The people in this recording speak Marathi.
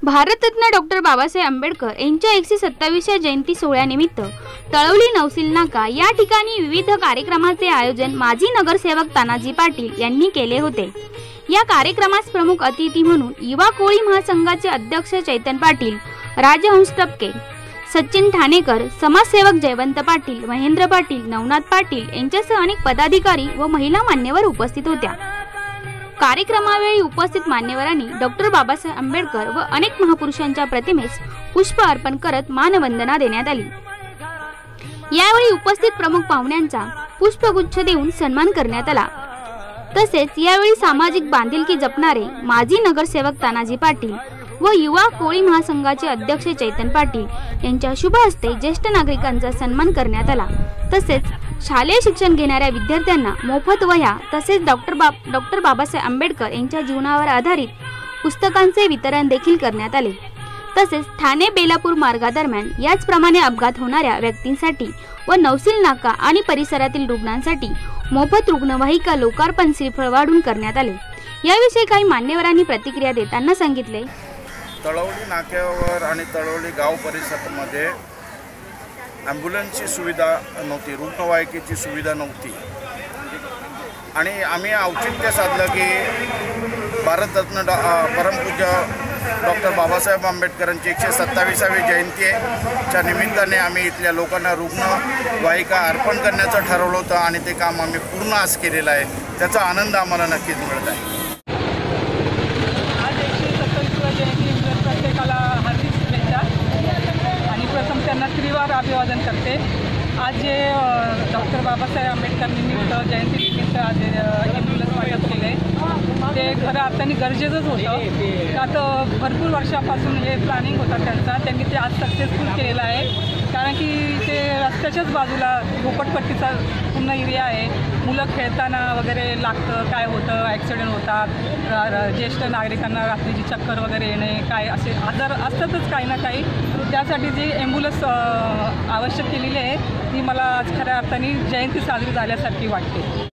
भारतरत्न डॉक्टर बाबासाहेब आंबेडकर यांच्या 127व्या जयंती सोहळ्यानिमित्त तळवली नवसील नाका या ठिकाणी विविध कार्यक्रमाचे आयोजन माजी नगरसेवक तानाजी पाटील यांनी केले होते। या कार्यक्रमास प्रमुख अतिथी म्हणून युवा कोळी महासंघाचे अध्यक्ष चैतन पाटील, राजहंस टपके, सचिन ठाणेकर, समाजसेवक जयवंत पाटील, महेंद्र पाटील, नवनाथ पाटील यांच्यासह अनेक पदाधिकारी व महिला मान्यवर उपस्थित होत्या। कार्यक्रमावेळी उपस्थित मान्यवरांनी डॉक्टर बाबासाहेब आंबेडकर व अनेक महापुरुषांच्या प्रतिमेस पुष्प अर्पण करत मानवंदना देण्यात आली। यावेळी उपस्थित प्रमुख पाहुण्यांचा पुष्पगुच्छ देऊन सन्मान करण्यात आला। तसेच यावेळी सामाजिक बांधिलकी जपणारे माजी नगरसेवक तानाजी पाटील व युवा कोळी महासंघाचे अध्यक्ष चैतन पाटील यांच्या शुभ हस्ते ज्येष्ठ नागरिकांचा सन्मान करण्यात आला। तसेच शालेय शिक्षण घेणाऱ्या विद्यार्थ्यांना मोफत वह्या तसेच डॉक्टर बाबासाहेब आंबेडकर यांच्या जीवनावर आधारित पुस्तकांचे वितरण देखील करण्यात आले। तसेच ठाणे बेलापूर मार्गादरम्यान याचप्रमाणे अपघात होणाऱ्या व्यक्तींसाठी व नवसील नाका आणि परिसरातील रुग्णांसाठी मोफत रुग्णवाहिका लोकार्पण श्रीफळ वाढून करण्यात आले। याविषयी काही मान्यवरांनी प्रतिक्रिया देताना सांगितले, तळवली नाक्यावर आणि तळवली गाव परिसरामध्ये ॲम्ब्युलन्सची सुविधा नव्हती, रुग्णवाहिकेची सुविधा नव्हती आणि आम्ही औचित्य साधलं की भारतरत्न परमपूज्य डॉक्टर बाबासाहेब आंबेडकरांची 127वी जयंती च्या निमित्ताने आम्ही इथल्या लोकांना रुग्णवाहिका अर्पण करण्याचं ठरवलं होतं आणि ते काम आम्ही पूर्ण आज केलेलं आहे। त्याचा आनंद आम्हाला नक्कीच मिळत आहे। प्रत्येकाला हार्दिक शुभेच्छा आणि प्रथम त्यांना त्रिवार अभिवादन करते। आज जे डॉक्टर बाबासाहेब आंबेडकर निमित्त जयंती निमित्त आज ॲम्ब्युलन्स वाटप केले ते खरं अर्थाने गरजेचंच होतं। का तर भरपूर वर्षापासून हे प्लॅनिंग होतं त्यांनी ते आज सक्सेसफुल केलेलं आहे। कारण की ते रस्त्याच्याच बाजूला झोपडपट्टीचा पूर्ण एरिया आहे। मुलं खेळताना वगैरे लागतं, काय होतं, ॲक्सिडेंट होतात, ज्येष्ठ नागरिकांना रात्रीची चक्कर वगैरे येणे, काय असे आजार असतातच काही ना काही। त्यासाठी जी ॲम्ब्युलन्स आवश्यक केलेली आहे ती मला आज खऱ्या अर्थाने जयंती साजरी झाल्यासारखी वाटते।